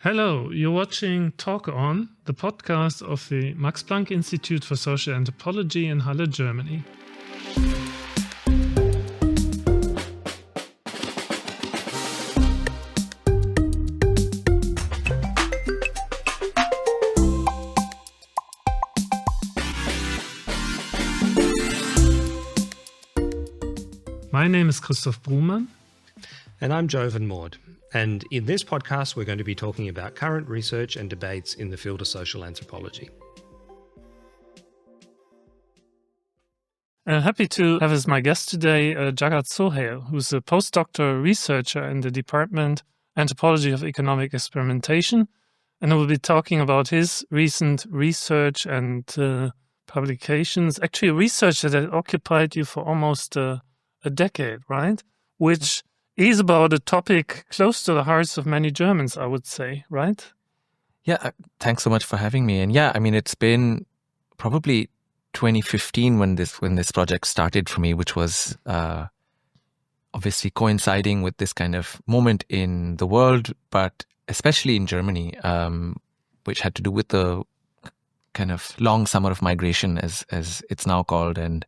Hello, you're watching Talk On, the podcast of the Max Planck Institute for Social Anthropology in Halle, Germany. My name is Christoph Brumann. And I'm Jovan Maud. And in this podcast, we're going to be talking about current research and debates in the field of social anthropology. Happy to have as my guest today Jagat Sohail, who's a postdoctoral researcher in the Department Anthropology of Economic Experimentation, and we'll be talking about his recent research and publications. Actually, research that had occupied you for almost a decade, right? Which is about a topic close to the hearts of many Germans, I would say, right? Yeah, thanks so much for having me. And yeah, I mean, it's been probably 2015 when this project started for me, which was obviously coinciding with this kind of moment in the world, but especially in Germany, which had to do with the kind of long summer of migration, as it's now called, and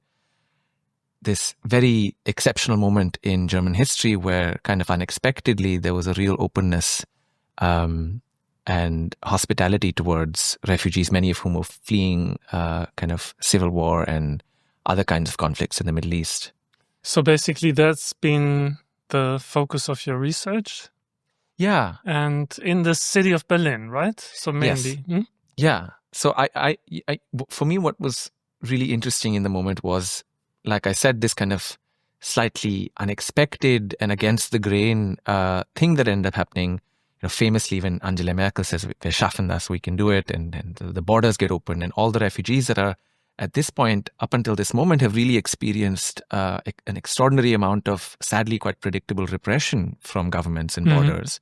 this very exceptional moment in German history where kind of unexpectedly there was a real openness and hospitality towards refugees, many of whom were fleeing kind of civil war and other kinds of conflicts in the Middle East. So basically that's been the focus of your research? Yeah. And in the city of Berlin, right? So mainly. Yes. Yeah. So I for me, what was really interesting in the moment was, like I said, this kind of slightly unexpected and against the grain thing that ended up happening. You know, famously, when Angela Merkel says, "Wir schaffen das, we can do it," and the borders get open, and all the refugees that are at this point, up until this moment, have really experienced an extraordinary amount of, sadly, quite predictable repression from governments and borders,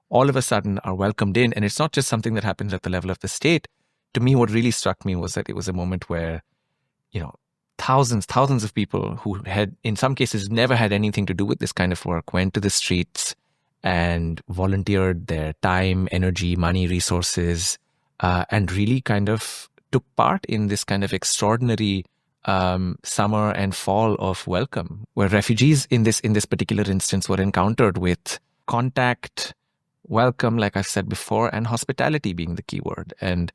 all of a sudden are welcomed in. And it's not just something that happens at the level of the state. To me, what really struck me was that it was a moment where, you know, thousands of people who had, in some cases, never had anything to do with this kind of work, went to the streets and volunteered their time, energy, money, resources, and really kind of took part in this kind of extraordinary summer and fall of welcome, where refugees in this particular instance were encountered with contact, welcome, like I've said before, and hospitality being the key word. And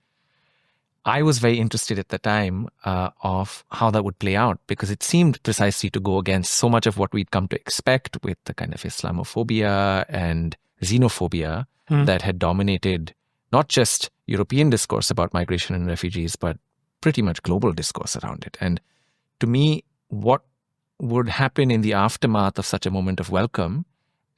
I was very interested at the time of how that would play out, because it seemed precisely to go against so much of what we'd come to expect with the kind of Islamophobia and xenophobia that had dominated not just European discourse about migration and refugees, but pretty much global discourse around it. And to me, what would happen in the aftermath of such a moment of welcome,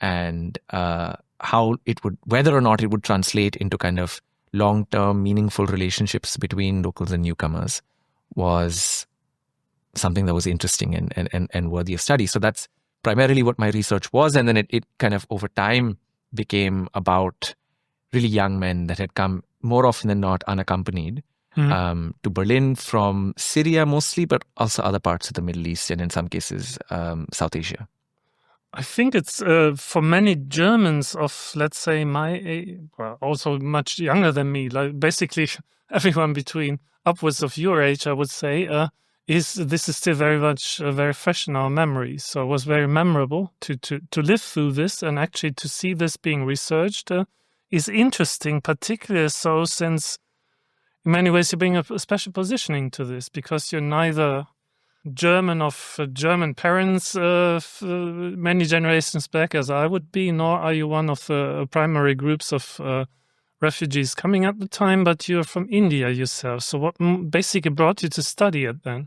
and how it would, whether or not it would translate into kind of long-term, meaningful relationships between locals and newcomers, was something that was interesting and worthy of study. So that's primarily what my research was. And then it kind of over time became about really young men that had come more often than not unaccompanied to Berlin from Syria mostly, but also other parts of the Middle East and in some cases South Asia. I think it's for many Germans of, let's say, my age, well, also much younger than me, like basically everyone between upwards of your age, I would say, this is still very much very fresh in our memories. So it was very memorable to live through this, and actually to see this being researched is interesting, particularly so since in many ways you bring a special positioning to this, because you're neither German of German parents many generations back as I would be, nor are you one of the primary groups of refugees coming at the time, but you're from India yourself. So what basically brought you to study it then?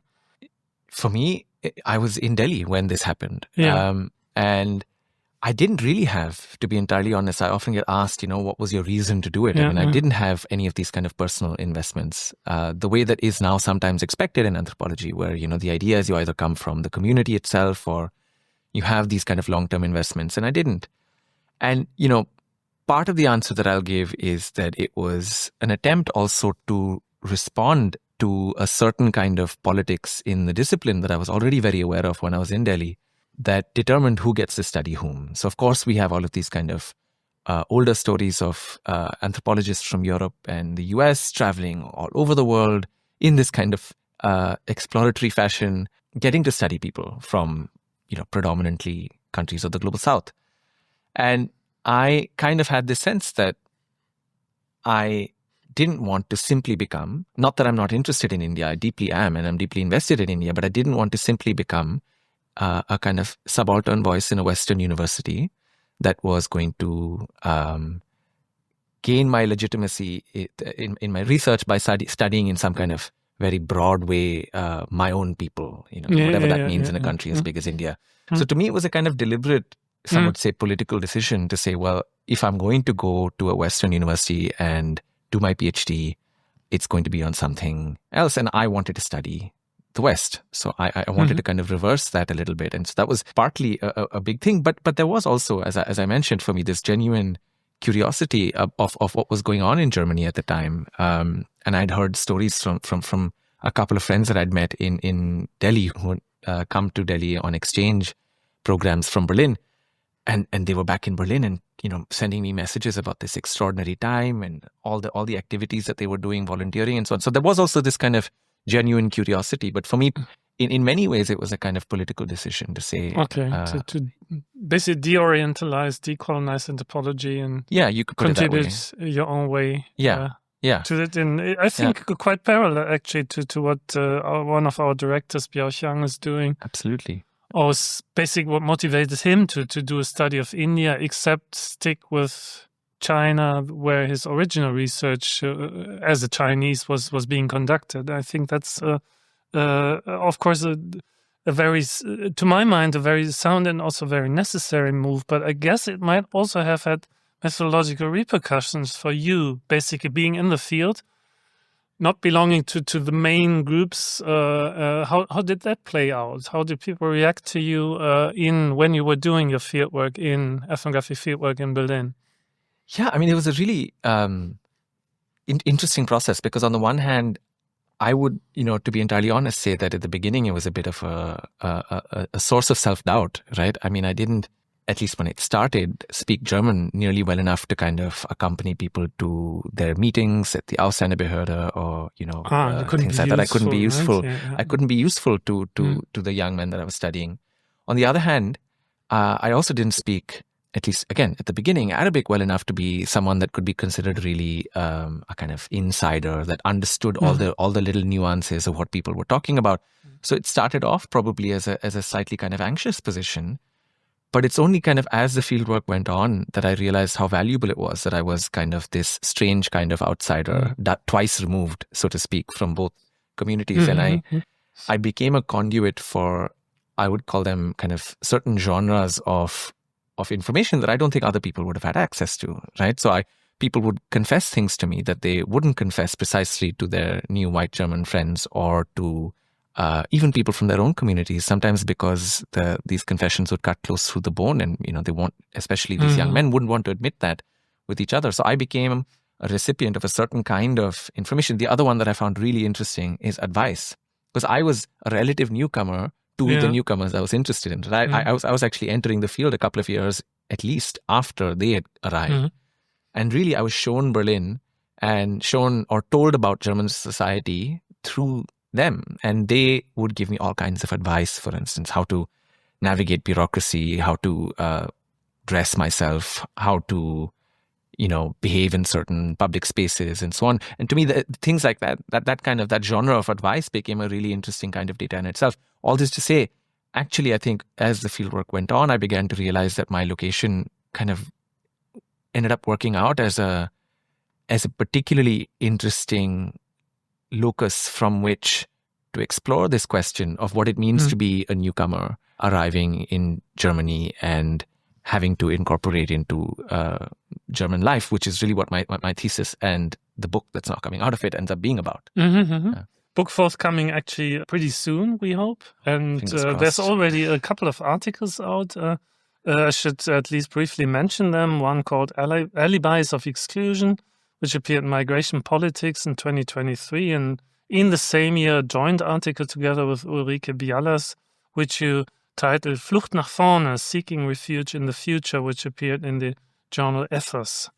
For me, I was in Delhi when this happened. Yeah. And I didn't really have, to be entirely honest, I often get asked, what was your reason to do it? I didn't have any of these kind of personal investments, the way that is now sometimes expected in anthropology, where, the idea is you either come from the community itself or you have these kind of long-term investments. And I didn't. And, part of the answer that I'll give is that it was an attempt also to respond to a certain kind of politics in the discipline that I was already very aware of when I was in Delhi, that determined who gets to study whom. So, of course, we have all of these kind of older stories of anthropologists from Europe and the US traveling all over the world in this kind of exploratory fashion, getting to study people from, predominantly countries of the global south. And I kind of had this sense that I didn't want to simply become, not that I'm not interested in India, I deeply am, and I'm deeply invested in India, but I didn't want to simply become a kind of subaltern voice in a Western university that was going to gain my legitimacy in my research by studying in some kind of very broad way my own people, whatever that means in a country as big as India. So to me, it was a kind of deliberate, some would say political decision to say, well, if I'm going to go to a Western university and do my PhD, it's going to be on something else. And I wanted to study the West. So I wanted to kind of reverse that a little bit. And so that was partly a big thing. But there was also, as I mentioned, for me, this genuine curiosity of what was going on in Germany at the time. And I'd heard stories from a couple of friends that I'd met in Delhi who had come to Delhi on exchange programs from Berlin. And they were back in Berlin and, sending me messages about this extraordinary time and all the activities that they were doing, volunteering and so on. So there was also this kind of genuine curiosity. But for me, in many ways, it was a kind of political decision to say... Okay, to basically de-orientalize, decolonize anthropology and you could put contribute it that way. your own way to it. And I think quite parallel, actually, to what one of our directors, Björk Young, is doing. Absolutely. Or basically what motivated him to do a study of India, except stick with China, where his original research as a Chinese was being conducted. I think that's, of course, a very, to my mind, a very sound and also very necessary move. But I guess it might also have had methodological repercussions for you, basically being in the field, not belonging to the main groups. How did that play out? How did people react to you when you were doing your fieldwork ethnography fieldwork in Berlin? Yeah, I mean, it was a really interesting process because on the one hand, I would, to be entirely honest, say that at the beginning it was a bit of a source of self-doubt, right? I mean, I didn't, at least when it started, speak German nearly well enough to kind of accompany people to their meetings at the Ausländerbehörde or, things like that. I couldn't be useful. Right? Yeah. I couldn't be useful to the young men that I was studying. On the other hand, I also didn't speak, at least again at the beginning, Arabic well enough to be someone that could be considered really a kind of insider that understood all the little nuances of what people were talking about. So it started off probably as a slightly kind of anxious position. But it's only kind of as the fieldwork went on that I realized how valuable it was that I was kind of this strange kind of outsider, that twice removed, so to speak, from both communities. And I became a conduit for, I would call them kind of certain genres of information that I don't think other people would have had access to, right? So people would confess things to me that they wouldn't confess precisely to their new white German friends or to even people from their own communities, sometimes because these confessions would cut close through the bone and, they won't, especially these young men wouldn't want to admit that with each other. So I became a recipient of a certain kind of information. The other one that I found really interesting is advice, because I was a relative newcomer to the newcomers I was interested in. I was actually entering the field a couple of years at least after they had arrived. And really I was shown Berlin and shown or told about German society through them, and they would give me all kinds of advice, for instance, how to navigate bureaucracy, how to dress myself, how to behave in certain public spaces and so on. And to me, things like that genre of advice became a really interesting kind of data in itself. All this to say, actually, I think as the fieldwork went on, I began to realize that my location kind of ended up working out as a particularly interesting locus from which to explore this question of what it means to be a newcomer arriving in Germany and having to incorporate into German life, which is really what my thesis and the book that's now coming out of it ends up being about. Book forthcoming actually pretty soon, we hope. And there's already a couple of articles out. I should at least briefly mention them. One called Alibis of Exclusion, which appeared in Migration Politics in 2023. And in the same year, a joint article together with Ulrike Bialas, which you titled Flucht nach vorne, Seeking Refuge in the Future, which appeared in the journal ethos.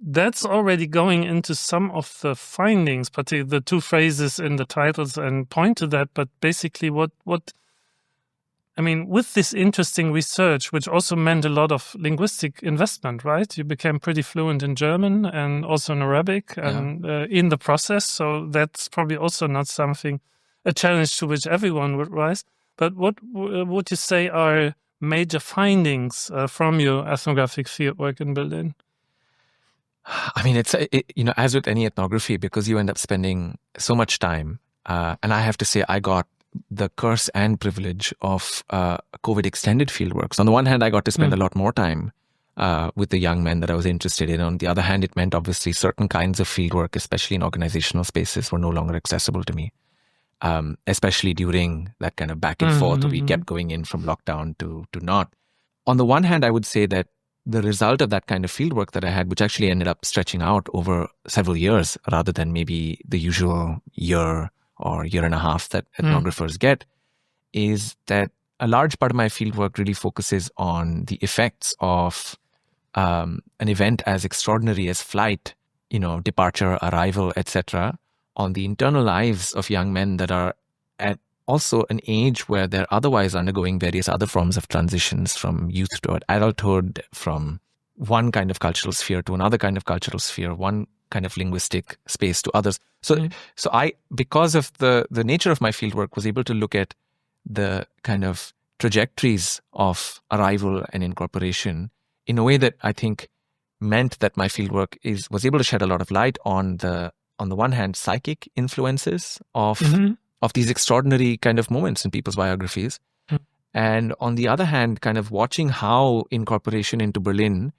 That's already going into some of the findings, particularly the two phrases in the titles and point to that. But basically with this interesting research, which also meant a lot of linguistic investment, right? You became pretty fluent in German and also in Arabic and in the process. So that's probably also not a challenge to which everyone would rise. But what would you say are major findings from your ethnographic fieldwork in Berlin? I mean, as with any ethnography, because you end up spending so much time, and I have to say I got the curse and privilege of COVID extended fieldwork. So on the one hand, I got to spend a lot more time with the young men that I was interested in. On the other hand, it meant obviously certain kinds of fieldwork, especially in organizational spaces, were no longer accessible to me, especially during that kind of back and forth we kept going in from lockdown to not. On the one hand, I would say that the result of that kind of fieldwork that I had, which actually ended up stretching out over several years rather than maybe the usual year or year and a half that ethnographers get, is that a large part of my fieldwork really focuses on the effects of an event as extraordinary as flight, departure, arrival, etc., on the internal lives of young men that are at also an age where they're otherwise undergoing various other forms of transitions from youth to adulthood, from one kind of cultural sphere to another kind of cultural sphere, one kind of linguistic space to others. So I, because of the nature of my fieldwork, was able to look at the kind of trajectories of arrival and incorporation in a way that I think meant that my fieldwork was able to shed a lot of light on the one hand, psychic influences of these extraordinary kind of moments in people's biographies. And on the other hand, kind of watching how incorporation into Berlin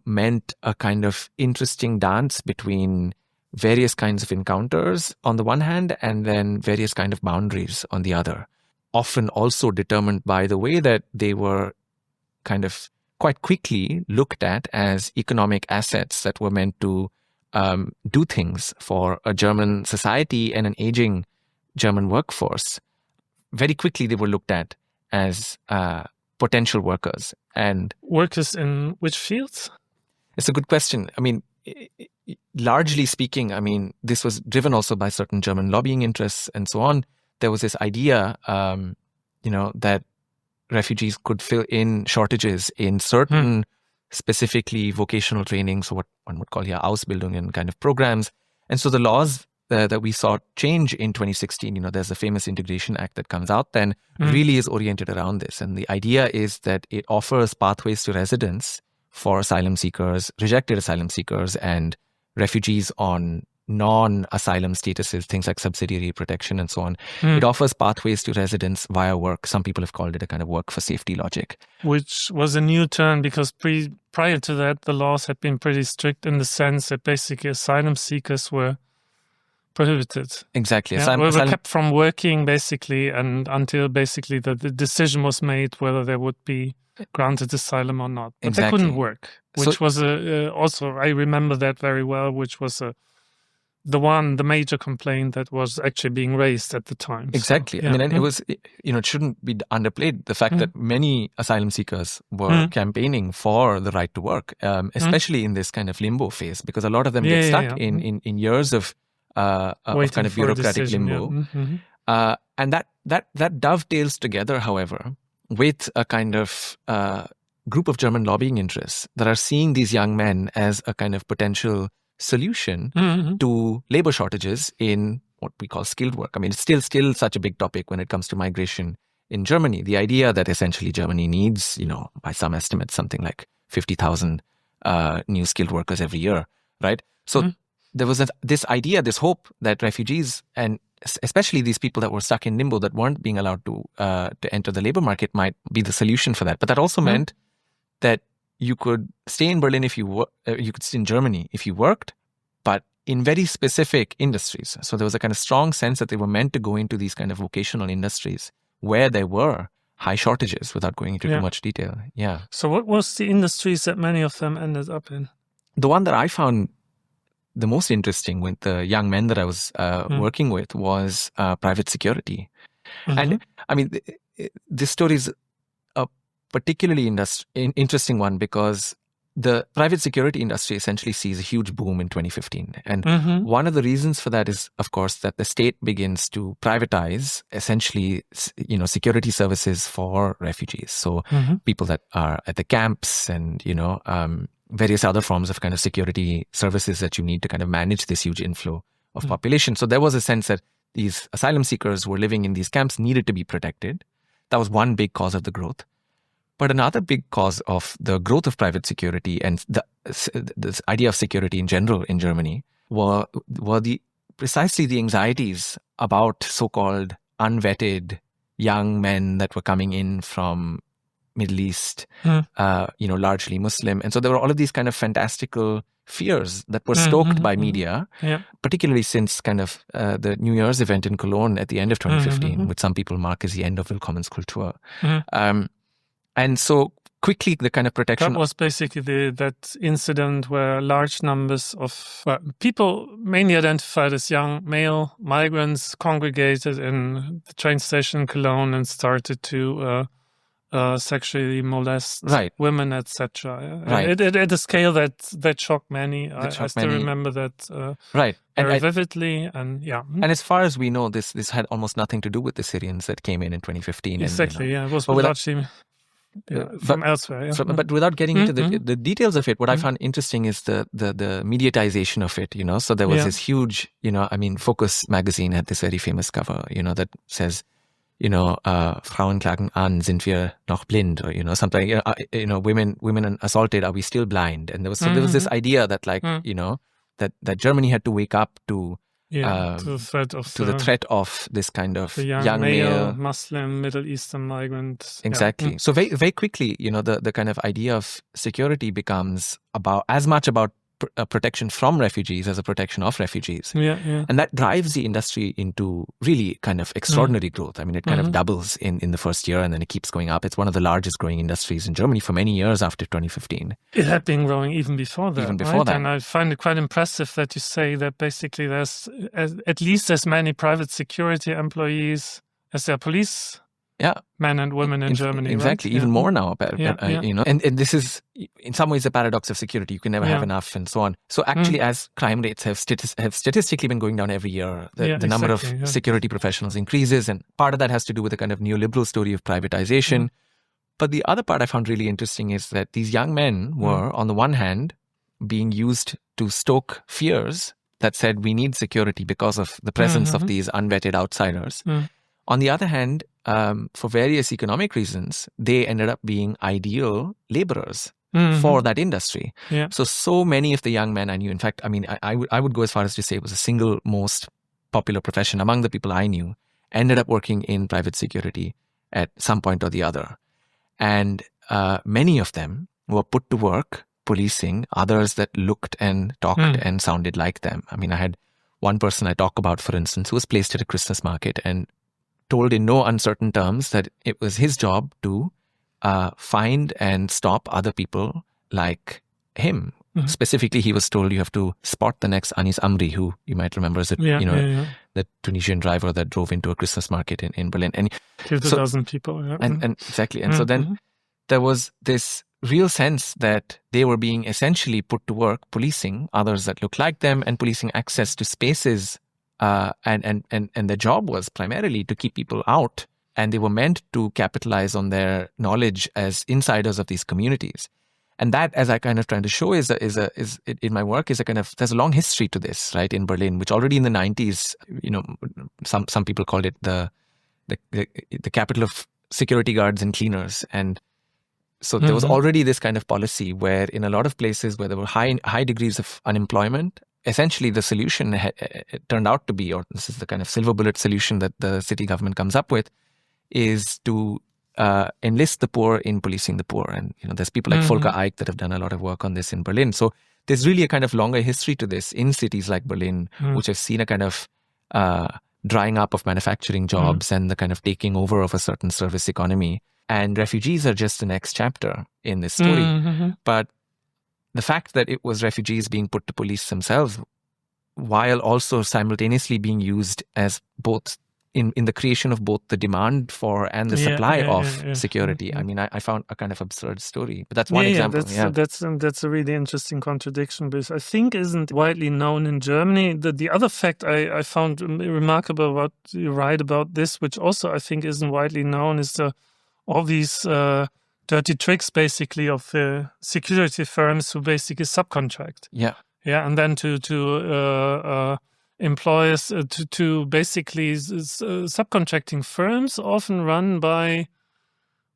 meant a kind of interesting dance between various kinds of encounters on the one hand, and then various kind of boundaries on the other, often also determined by the way that they were kind of quite quickly looked at as economic assets that were meant to do things for a German society and an aging German workforce. Very quickly, they were looked at as potential workers. And workers in which fields? It's a good question. I mean, largely speaking, I mean, this was driven also by certain German lobbying interests and so on. There was this idea, that refugees could fill in shortages in certain specifically vocational trainings, or what one would call here Ausbildungen kind of programs. And so the laws that we saw change in 2016, there's a famous Integration Act that comes out then, really is oriented around this. And the idea is that it offers pathways to residence for asylum seekers, rejected asylum seekers, and refugees on non-asylum statuses, things like subsidiary protection and so on. It offers pathways to residence via work. Some people have called it a kind of work for safety logic. Which was a new turn because prior to that, the laws had been pretty strict in the sense that basically asylum seekers were prohibited. Exactly. Yeah, were kept from working basically, and until basically the decision was made whether they would be granted asylum or not. But they couldn't work, which was also, I remember that very well, which was the major complaint that was actually being raised at the time. Exactly. So, yeah. I mean, and it was, it shouldn't be underplayed, the fact that many asylum seekers were campaigning for the right to work, especially in this kind of limbo phase, because a lot of them get stuck in years of kind of bureaucratic limbo. And that dovetails together, however, with a kind of group of German lobbying interests that are seeing these young men as a kind of potential solution to labor shortages in what we call skilled work. I mean, it's still such a big topic when it comes to migration in Germany. The idea that essentially Germany needs, by some estimates, something like 50,000 new skilled workers every year, right? So there was this idea, this hope that refugees, and especially these people that were stuck in limbo, that weren't being allowed to enter the labor market, might be the solution for that. But that also meant that you could stay in Berlin if you could stay in Germany if you worked, but in very specific industries. So there was a kind of strong sense that they were meant to go into these kind of vocational industries where there were high shortages, without going into too much detail. Yeah. So what was the industries that many of them ended up in? The one that I found the most interesting with the young men that I was working with was private security. And I mean, this story is a particularly interesting one because the private security industry essentially sees a huge boom in 2015. And one of the reasons for that is, of course, that the state begins to privatize essentially, security services for refugees. So people that are at the camps and, various other forms of kind of security services that you need to kind of manage this huge inflow of population. So there was a sense that these asylum seekers who were living in these camps needed to be protected. That was one big cause of the growth. But another big cause of the growth of private security and this idea of security in general in Germany were precisely the anxieties about so-called unvetted young men that were coming in from Middle East, largely Muslim. And so there were all of these kind of fantastical fears that were stoked by media, particularly since kind of the New Year's event in Cologne at the end of 2015, which some people mark as the end of Willkommenskultur. And so quickly the kind of protection... That was basically that incident where large numbers of people mainly identified as young male migrants congregated in the train station in Cologne and started to sexually molest women, etc. Right. At a scale that shocked many. I still remember that very vividly. And And as far as we know, this had almost nothing to do with the Syrians that came in 2015. Exactly, it was largely... from elsewhere. But without getting into the details of it, what I found interesting is the mediatization of it, So there was this huge, Focus magazine had this very famous cover, that says, Frauen klagen an, sind wir noch blind? Or, something, women assaulted, are we still blind? And there was this idea that that Germany had to wake up to to the threat of this kind of young male Muslim Middle Eastern migrant. Exactly. So very, very quickly, the kind of idea of security becomes as much about protection from refugees as a protection of refugees. And that drives the industry into really kind of extraordinary growth. I mean, it kind of doubles in the first year and then it keeps going up. It's one of the largest growing industries in Germany for many years after 2015. It had been growing even before that. And I find it quite impressive that you say that basically there's at least as many private security employees as there are police men and women in Germany. Exactly, even more now. And this is in some ways the paradox of security. You can never have enough and so on. So actually, as crime rates have statistically been going down every year, the number of security professionals increases. And part of that has to do with the kind of neoliberal story of privatization. But the other part I found really interesting is that these young men were, on the one hand, being used to stoke fears that said we need security because of the presence of these unvetted outsiders. On the other hand, for various economic reasons, they ended up being ideal laborers for that industry. So many of the young men I knew, in fact, I mean, I would go as far as to say it was the single most popular profession among the people I knew, ended up working in private security at some point or the other. And many of them were put to work policing others that looked and talked and sounded like them. I mean, I had one person I talk about, for instance, who was placed at a Christmas market and told in no uncertain terms that it was his job to find and stop other people like him. Specifically, he was told you have to spot the next Anis Amri, who you might remember as the Tunisian driver that drove into a Christmas market in Berlin. And killed 1,000 people. And exactly. And so then there was this real sense that they were being essentially put to work policing others that looked like them and policing access to spaces. And their job was primarily to keep people out, and they were meant to capitalize on their knowledge as insiders of these communities. And that, as I kind of trying to show, is in my work, is a kind of, there's a long history to this, right? In Berlin, which already in the 90s, some people called it the capital of security guards and cleaners, and so there was already this kind of policy where in a lot of places where there were high degrees of unemployment, essentially the solution turned out to be, or this is the kind of silver bullet solution that the city government comes up with, is to enlist the poor in policing the poor. And there's people like Volker Eick that have done a lot of work on this in Berlin. So there's really a kind of longer history to this in cities like Berlin, which have seen a kind of drying up of manufacturing jobs and the kind of taking over of a certain service economy. And refugees are just the next chapter in this story. But the fact that it was refugees being put to police themselves, while also simultaneously being used as both in the creation of both the demand for and the supply of security. Yeah. I mean, I found a kind of absurd story, but that's one example. That's a really interesting contradiction, because I think isn't widely known in Germany. The other fact I found remarkable about you write about this, which also I think isn't widely known, is all these dirty tricks basically of the security firms who basically subcontract. Yeah, and then to employers to basically subcontracting firms often run by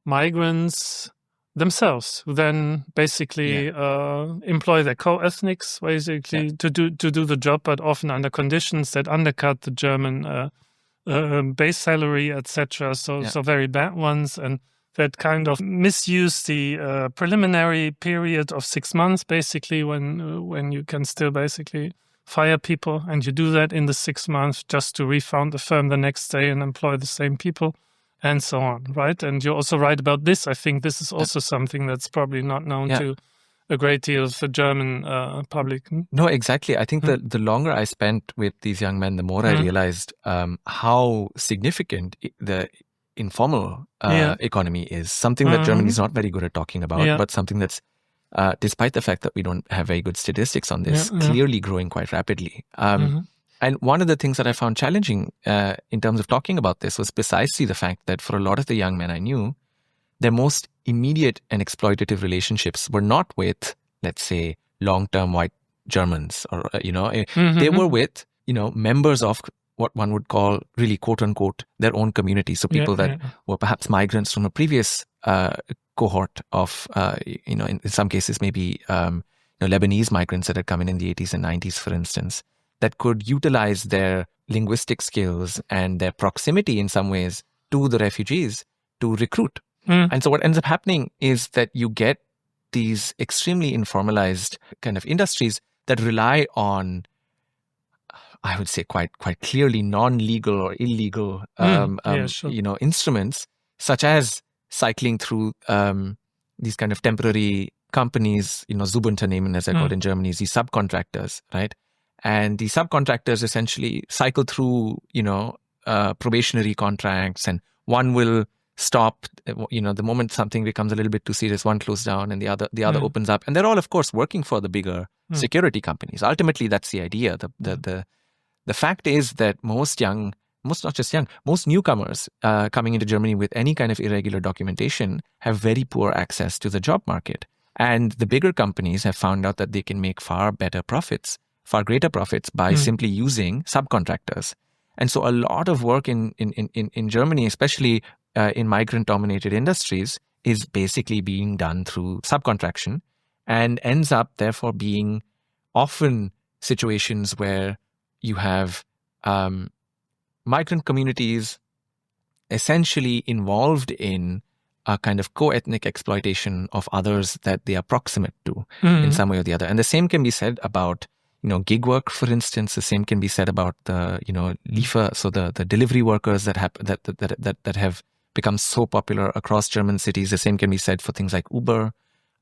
migrants themselves, who then basically employ their co-ethnics basically to do the job, but often under conditions that undercut the German base salary, etc. So very bad ones, and that kind of misuse the preliminary period of 6 months, basically, when you can still basically fire people, and you do that in the 6 months just to refound the firm the next day and employ the same people, and so on, right? And you also write about this. I think this is also something that's probably not known to a great deal of the German public. No, exactly. I think the longer I spent with these young men, the more I realized how significant the informal economy is. Something that Germany is not very good at talking about, but something that's, despite the fact that we don't have very good statistics on this, clearly growing quite rapidly. And one of the things that I found challenging in terms of talking about this was precisely the fact that for a lot of the young men I knew, their most immediate and exploitative relationships were not with, let's say, long-term white Germans, or, they were with, members of what one would call really, quote unquote, their own community. So people that were perhaps migrants from a previous cohort of, in some cases, maybe Lebanese migrants that had come in the 80s and 90s, for instance, that could utilize their linguistic skills and their proximity in some ways to the refugees to recruit. And so what ends up happening is that you get these extremely informalized kind of industries that rely on, I would say, quite clearly non-legal or illegal, instruments, such as cycling through these kind of temporary companies, Subunternehmen, as they're called in Germany, these subcontractors, right? And the subcontractors essentially cycle through, probationary contracts, and one will stop, the moment something becomes a little bit too serious, one closes down and the other opens up. And they're all, of course, working for the bigger security companies. Ultimately, that's the idea. The fact is that most newcomers coming into Germany with any kind of irregular documentation have very poor access to the job market. And the bigger companies have found out that they can make far greater profits by simply using subcontractors. And so a lot of work in Germany, especially in migrant-dominated industries, is basically being done through subcontraction, and ends up therefore being often situations where you have migrant communities essentially involved in a kind of co-ethnic exploitation of others that they are proximate to in some way or the other. And the same can be said about gig work, for instance. The same can be said about the Liefer, so the delivery workers that have become so popular across German cities. The same can be said for things like Uber,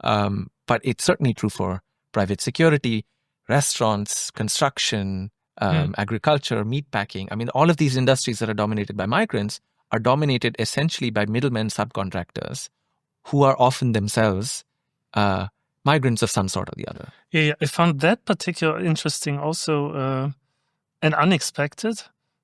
but it's certainly true for private security, restaurants, construction, agriculture, meatpacking. I mean, all of these industries that are dominated by migrants are dominated essentially by middlemen subcontractors, who are often themselves migrants of some sort or the other. Yeah, I found that particular interesting also and unexpected,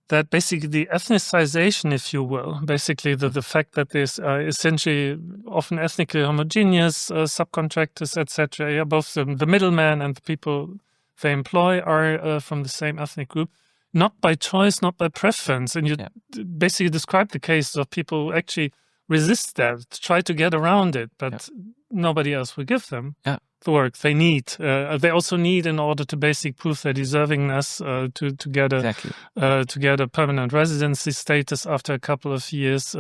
that basically the ethnicization, if you will, basically the fact that there's essentially often ethnically homogeneous subcontractors, etc. Yeah, both the middlemen and the people they employ are from the same ethnic group, not by choice, not by preference. And you basically describe the case of people who actually resist that, try to get around it, but nobody else will give them the work they need. They also need, in order to basically prove their deservingness, to get a permanent residency status after a couple of years.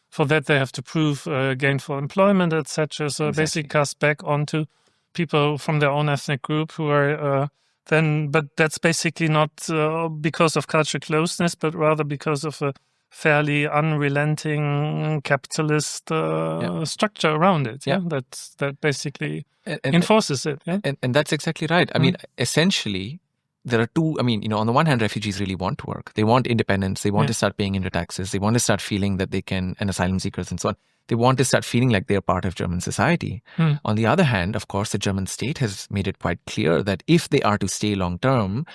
For that, they have to prove gainful employment, etc. So it basically casts back onto people from their own ethnic group who are but that's basically not because of cultural closeness, but rather because of a fairly unrelenting capitalist structure around it. That basically enforces it. And that's exactly right. I mean, essentially, there are two, on the one hand, refugees really want to work. They want independence. They want to start paying into taxes. They want to start feeling that they can, and asylum seekers and so on. They want to start feeling like they're part of German society. On the other hand, of course, the German state has made it quite clear that if they are to stay long term,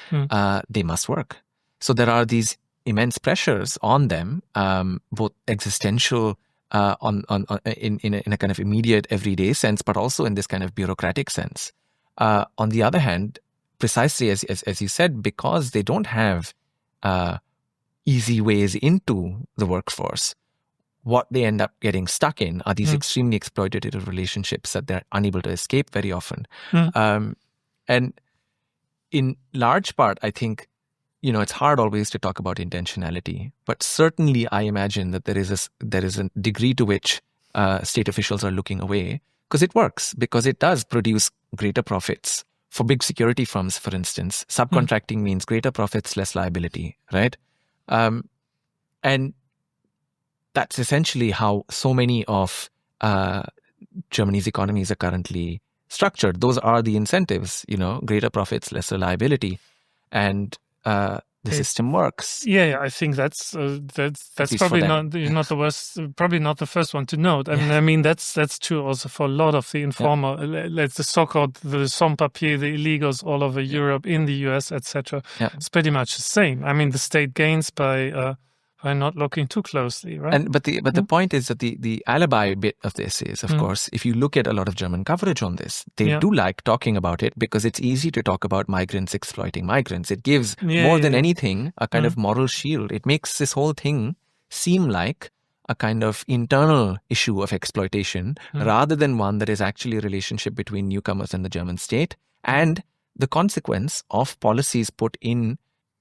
they must work. So there are these immense pressures on them, both existential in a kind of immediate everyday sense, but also in this kind of bureaucratic sense. On the other hand, precisely as you said, because they don't have easy ways into the workforce, what they end up getting stuck in are these extremely exploitative relationships that they're unable to escape very often. And in large part, I think, it's hard always to talk about intentionality, but certainly I imagine that there is a degree to which state officials are looking away because it works, because it does produce greater profits. For big security firms, for instance, subcontracting means greater profits, less liability, right? And that's essentially how so many of Germany's economies are currently structured. Those are the incentives, greater profits, lesser liability. And the system works. Yeah, I think that's probably not the worst, probably not the first one to note. I mean that's true also for a lot of the informal, let's the so-called the sans-papier, the illegals all over Europe, in the US, etc. It's pretty much the same. I mean, the state gains by not looking too closely, right? But the point is that the alibi bit of this is, of course, if you look at a lot of German coverage on this, they do like talking about it because it's easy to talk about migrants exploiting migrants. It gives more than anything a kind of moral shield. It makes this whole thing seem like a kind of internal issue of exploitation rather than one that is actually a relationship between newcomers and the German state and the consequence of policies put in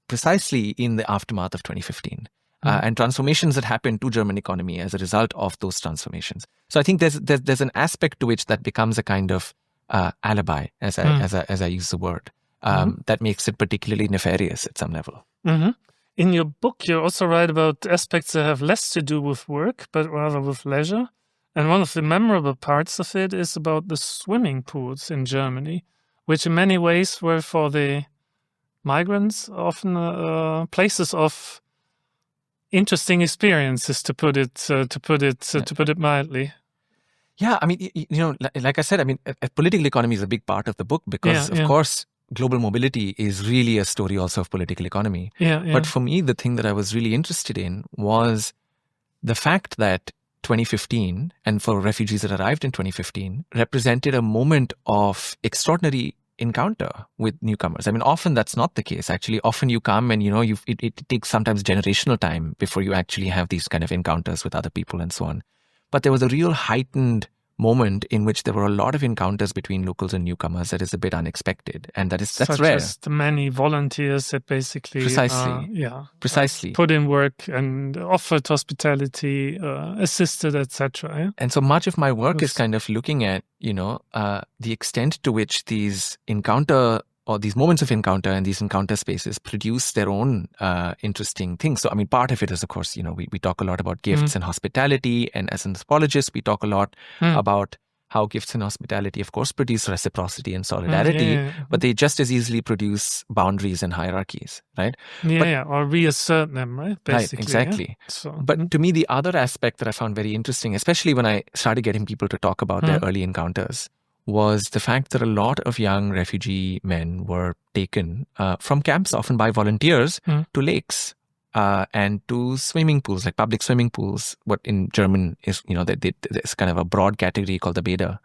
precisely in the aftermath of 2015. And transformations that happen to German economy as a result of those transformations. So I think there's an aspect to which that becomes a kind of alibi, as I use the word, that makes it particularly nefarious at some level. In your book, you also write about aspects that have less to do with work, but rather with leisure. And one of the memorable parts of it is about the swimming pools in Germany, which in many ways were for the migrants often places of interesting experiences, to put it mildly. Yeah, I mean, like I said, I mean, political economy is a big part of the book because, of course, global mobility is really a story also of political economy. But for me, the thing that I was really interested in was the fact that 2015, and for refugees that arrived in 2015, represented a moment of extraordinary encounter with newcomers. I mean, often that's not the case. Actually, often you come and, it takes sometimes generational time before you actually have these kind of encounters with other people and so on. But there was a real heightened moment in which there were a lot of encounters between locals and newcomers that is a bit unexpected. And that's such rare. As the many volunteers that basically precisely put in work and offered hospitality, assisted, etc. And so much of my work is kind of looking at, the extent to which these encounter or these moments of encounter and these encounter spaces produce their own interesting things. So, I mean, part of it is, of course, we talk a lot about gifts and hospitality. And as anthropologists, we talk a lot about how gifts and hospitality, of course, produce reciprocity and solidarity, but they just as easily produce boundaries and hierarchies, right? Or reassert them, right? Basically, right, exactly. Yeah? So, but to me, the other aspect that I found very interesting, especially when I started getting people to talk about their early encounters, was the fact that a lot of young refugee men were taken from camps, often by volunteers, to lakes and to swimming pools, like public swimming pools, what in German is, there's kind of a broad category called the Bäder.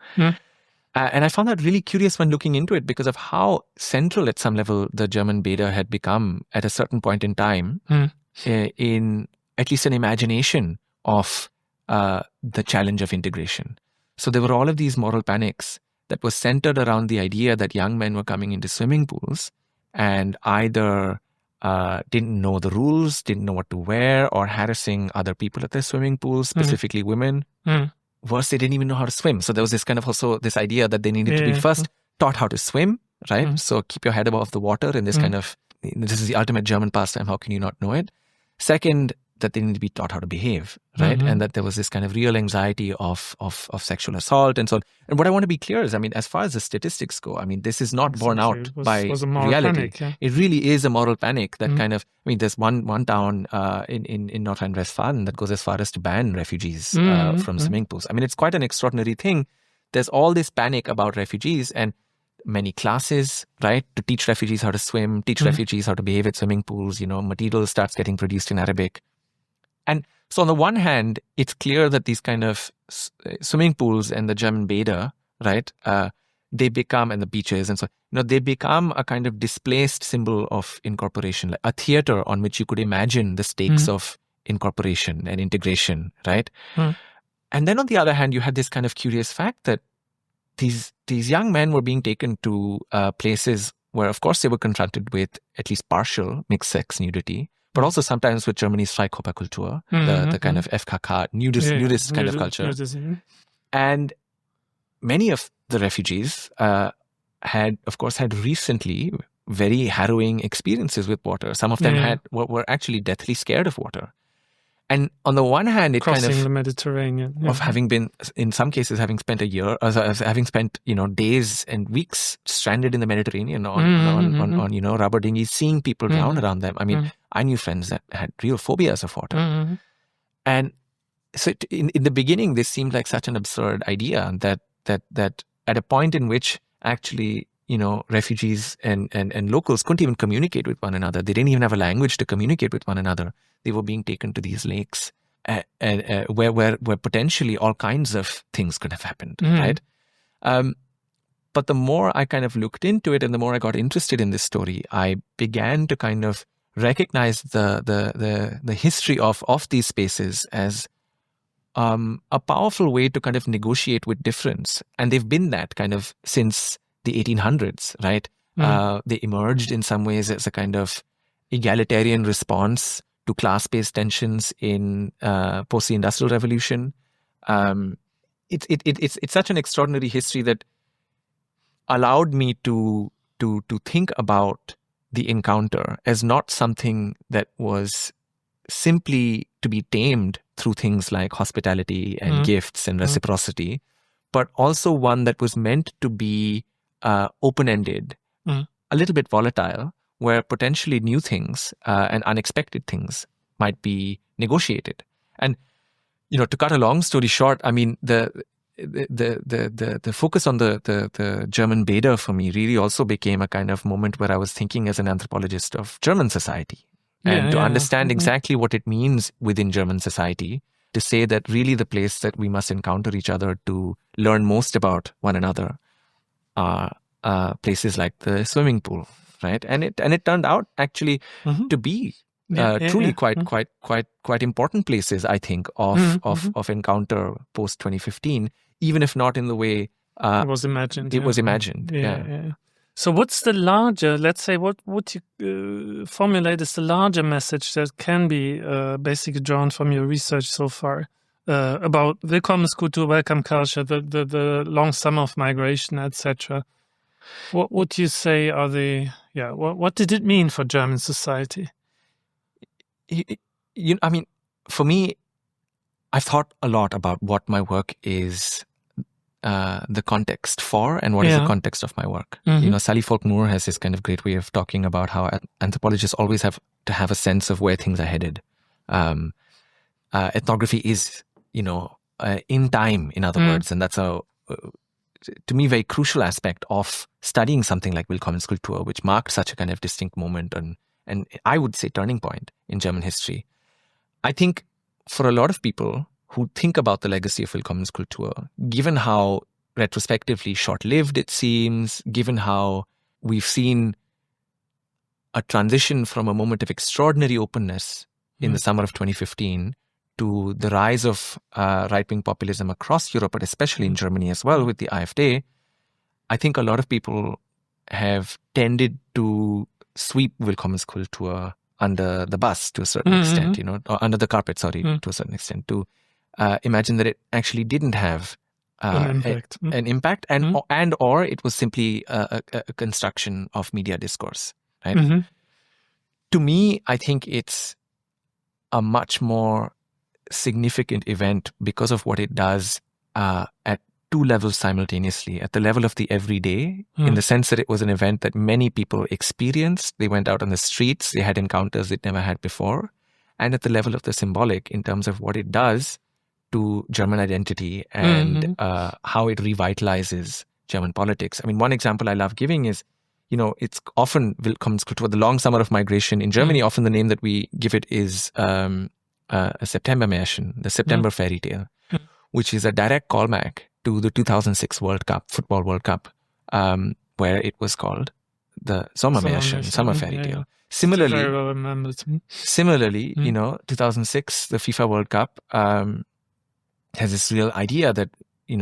And I found that really curious when looking into it because of how central at some level the German Bäder had become at a certain point in time in at least an imagination of the challenge of integration. So there were all of these moral panics that was centered around the idea that young men were coming into swimming pools and either didn't know the rules, didn't know what to wear, or harassing other people at their swimming pools, specifically women. Worse, they didn't even know how to swim. So there was this kind of also this idea that they needed to be first taught how to swim, right? So keep your head above the water in this kind of, this is the ultimate German pastime, how can you not know it? Second, that they need to be taught how to behave, right? And that there was this kind of real anxiety of sexual assault and so on. And what I want to be clear is, I mean, as far as the statistics go, I mean, this is not borne out by was a moral reality. Panic, It really is a moral panic that kind of, I mean, there's one town in North Rhine-Westphalia that goes as far as to ban refugees from swimming pools. I mean, it's quite an extraordinary thing. There's all this panic about refugees and many classes, right, to teach refugees how to swim, teach refugees how to behave at swimming pools, material starts getting produced in Arabic. And so on the one hand, it's clear that these kind of swimming pools and the German Bäder, right, they become, and the beaches and so, they become a kind of displaced symbol of incorporation, like a theater on which you could imagine the stakes of incorporation and integration, right? And then on the other hand, you had this kind of curious fact that these young men were being taken to places where, of course, they were confronted with at least partial mixed-sex nudity, but also sometimes with Germany's Freikörperkultur, the kind of FKK, nudist kind of culture. And many of the refugees had recently very harrowing experiences with water. Some of them were actually deathly scared of water. And on the one hand, it crossing kind of the Mediterranean, of having been, in some cases, having spent a year, having spent days and weeks stranded in the Mediterranean on rubber dinghies, seeing people drown around them. I mean, I knew friends that had real phobias of water, and so in the beginning, this seemed like such an absurd idea that at a point in which actually refugees and locals couldn't even communicate with one another. They didn't even have a language to communicate with one another. They were being taken to these lakes where potentially all kinds of things could have happened, right? But the more I kind of looked into it and the more I got interested in this story, I began to kind of recognize the history of these spaces as a powerful way to kind of negotiate with difference. And they've been that kind of since the 1800s, right? They emerged in some ways as a kind of egalitarian response to class-based tensions in post the Industrial Revolution. It's such an extraordinary history that allowed me to think about the encounter as not something that was simply to be tamed through things like hospitality and gifts and reciprocity, but also one that was meant to be open-ended, a little bit volatile, where potentially new things and unexpected things might be negotiated. And to cut a long story short, I mean the focus on the German Bäder for me really also became a kind of moment where I was thinking as an anthropologist of German society and to understand exactly what it means within German society to say that really the place that we must encounter each other to learn most about one another are places like the swimming pool, right? And it turned out actually to be truly quite important places, I think, of encounter post 2015, even if not in the way it was imagined. It was imagined. Yeah. So what's the larger, let's say, what would you formulate as the larger message that can be basically drawn from your research so far about Willkommenskultur, welcome culture, the long summer of migration, etc.? What would you say are the, what did it mean for German society? I mean, for me, I've thought a lot about what my work is the context for and what is the context of my work. Sally Falk-Moore has this kind of great way of talking about how anthropologists always have to have a sense of where things are headed. Ethnography is, in time, in other words, and that's a, to me, very crucial aspect of studying something like Willkommenskultur, which marked such a kind of distinct moment and I would say turning point in German history. I think for a lot of people who think about the legacy of Willkommenskultur, given how retrospectively short-lived it seems, given how we've seen a transition from a moment of extraordinary openness in the summer of 2015 to the rise of right-wing populism across Europe, but especially in Germany as well with the AfD, I think a lot of people have tended to sweep Willkommenskultur under the bus to a certain extent, or under the carpet, to a certain extent, to imagine that it actually didn't have an impact, and or it was simply a construction of media discourse, right? To me, I think it's a much more significant event because of what it does at two levels simultaneously. At the level of the everyday, in the sense that it was an event that many people experienced. They went out on the streets, they had encounters they'd never had before. And at the level of the symbolic, in terms of what it does to German identity and how it revitalizes German politics. I mean, one example I love giving is, it's often Willkommenskultur, the long summer of migration in Germany. Often the name that we give it is a September Märchen, the September fairy tale, which is a direct callback to the 2006 Football World Cup, where it was called the Sommermärchen, Summer Fairy Tale. Similarly, very well remembered. 2006, the FIFA World Cup has this real idea that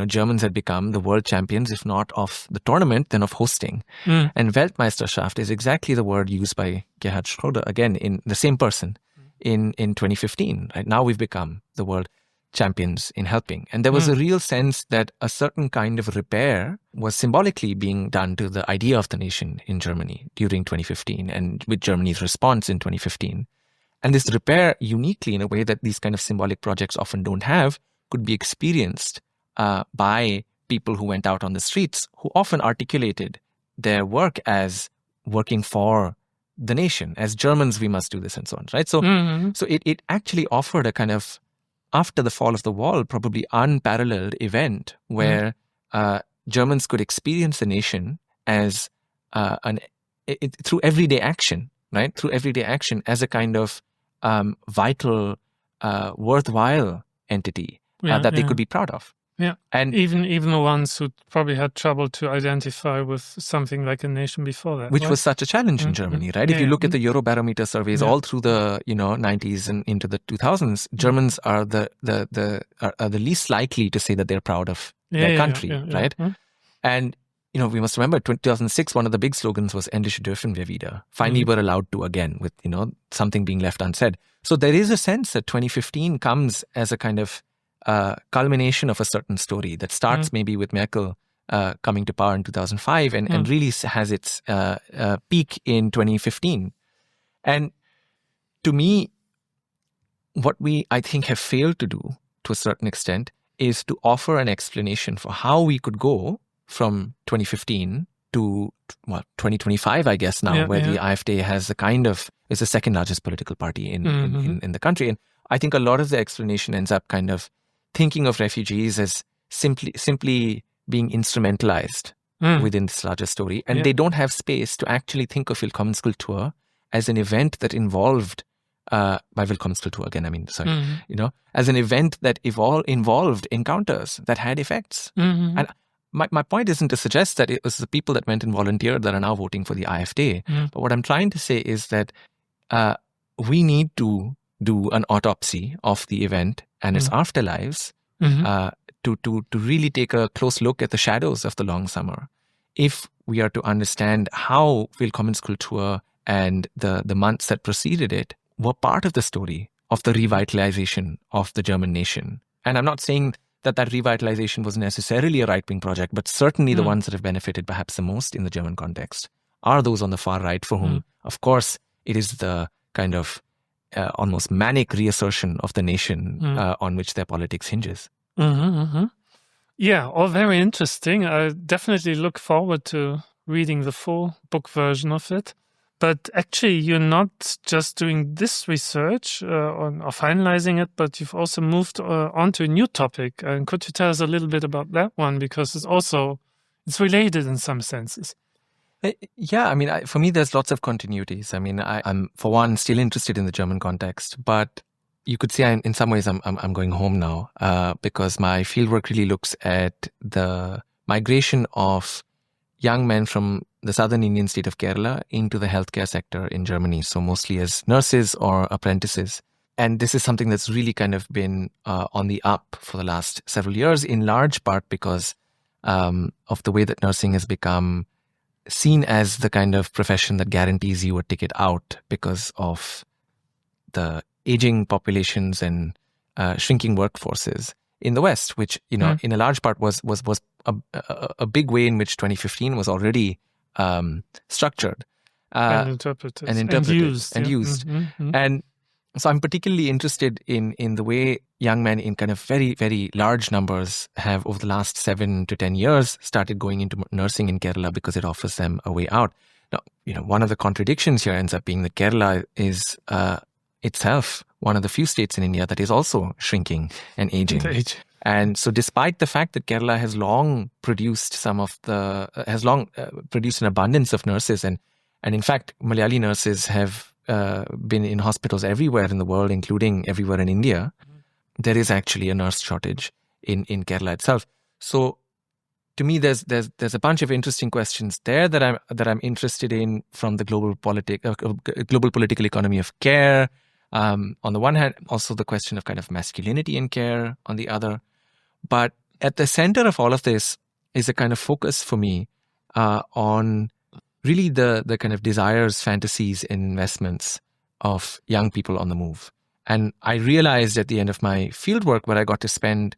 Germans had become the world champions, if not of the tournament, then of hosting. And Weltmeisterschaft is exactly the word used by Gerhard Schröder, again, in the same person, in 2015. Right now we've become the world champions in helping. And there was a real sense that a certain kind of repair was symbolically being done to the idea of the nation in Germany during 2015 and with Germany's response in 2015. And this repair, uniquely in a way that these kind of symbolic projects often don't have, could be experienced by people who went out on the streets, who often articulated their work as working for the nation. As Germans, we must do this and so on, right? So, so it actually offered a kind of, after the fall of the wall, probably unparalleled event where Germans could experience the nation as through everyday action, right? Through everyday action as a kind of vital, worthwhile entity that they could be proud of. Yeah, and even the ones who probably had trouble to identify with something like a nation before that, which was such a challenge in Germany, right? If you look at the Eurobarometer surveys all through the 90s and into the 2000s, Germans are the least likely to say that they're proud of their country, right? And we must remember 2006. One of the big slogans was "Endlich dürfen wir wieder." Finally, we're allowed to again, with something being left unsaid. So there is a sense that 2015 comes as a kind of culmination of a certain story that starts maybe with Merkel coming to power in 2005 and really has its peak in 2015. And to me, what we, I think, have failed to do to a certain extent is to offer an explanation for how we could go from 2015 to 2025, I guess now, where the AfD has is the second largest political party in the country. And I think a lot of the explanation ends up kind of thinking of refugees as simply being instrumentalized within this larger story. And they don't have space to actually think of Willkommenskultur as an event that involved, by Willkommenskultur again, I mean, sorry, as an event that involved encounters that had effects. And my point isn't to suggest that it was the people that went and volunteered that are now voting for the AfD. But what I'm trying to say is that we need to do an autopsy of the event and its afterlives to really take a close look at the shadows of the long summer. If we are to understand how Willkommenskultur and the months that preceded it were part of the story of the revitalization of the German nation. And I'm not saying that revitalization was necessarily a right-wing project, but certainly the ones that have benefited perhaps the most in the German context are those on the far right for whom, of course, it is the kind of almost manic reassertion of the nation on which their politics hinges. Yeah, all very interesting. I definitely look forward to reading the full book version of it. But actually, you're not just doing this research or finalizing it, but you've also moved on to a new topic. And could you tell us a little bit about that one? Because it's related in some senses. Yeah, I mean, for me, there's lots of continuities. I mean, I'm, for one, still interested in the German context, but you could say in some ways I'm going home now because my fieldwork really looks at the migration of young men from the southern Indian state of Kerala into the healthcare sector in Germany, so mostly as nurses or apprentices. And this is something that's really kind of been on the up for the last several years, in large part because of the way that nursing has become seen as the kind of profession that guarantees you a ticket out because of the aging populations and shrinking workforces in the West, which, in a large part was a big way in which 2015 was already structured and interpreted and used. And So I'm particularly interested in the way young men in kind of very, very large numbers have over the last 7 to 10 years started going into nursing in Kerala because it offers them a way out. Now, one of the contradictions here ends up being that Kerala is itself one of the few states in India that is also shrinking and aging. And so despite the fact that Kerala has long produced produced an abundance of nurses, and in fact, Malayali nurses have been in hospitals everywhere in the world, including everywhere in India, there is actually a nurse shortage in Kerala itself. So to me, there's a bunch of interesting questions there that I'm interested in from the global political economy of care. On the one hand, also the question of kind of masculinity in care on the other. But at the center of all of this is a kind of focus for me on really the kind of desires, fantasies, and investments of young people on the move. And I realized at the end of my fieldwork, where I got to spend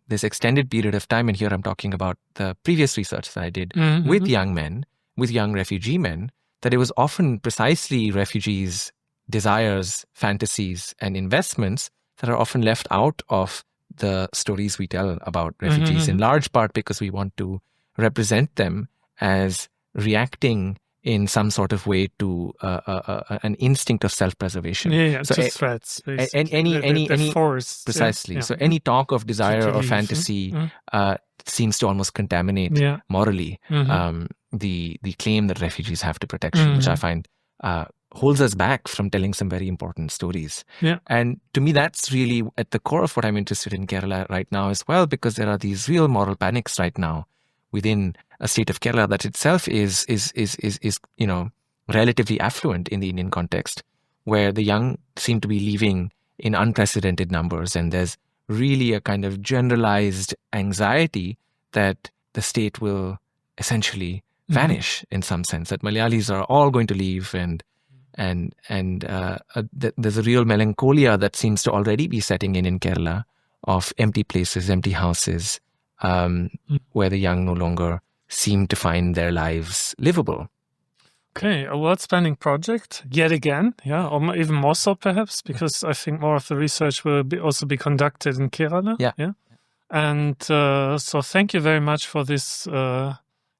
this extended period of time, and here I'm talking about the previous research that I did with young men, with young refugee men, that it was often precisely refugees' desires, fantasies, and investments that are often left out of the stories we tell about refugees, in large part because we want to represent them as reacting in some sort of way to an instinct of self-preservation. So to threats, any force. Precisely. So any talk of desire or fantasy seems to almost contaminate morally the claim that refugees have to protection, which I find holds us back from telling some very important stories. And to me, that's really at the core of what I'm interested in Kerala right now as well, because there are these real moral panics right now within a state of Kerala that itself is relatively affluent in the Indian context, where the young seem to be leaving in unprecedented numbers, and there's really a kind of generalized anxiety that the state will essentially vanish in some sense, that Malayalis are all going to leave, and there's a real melancholia that seems to already be setting in Kerala of empty places, empty houses, where the young no longer seem to find their lives livable. Okay, a world-spanning project, yet again, or even more so perhaps, because I think more of the research will also be conducted in Kerala. And so thank you very much for this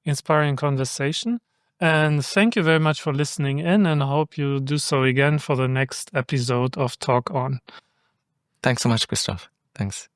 inspiring conversation. And thank you very much for listening in, and I hope you do so again for the next episode of Talk On. Thanks so much, Christoph. Thanks.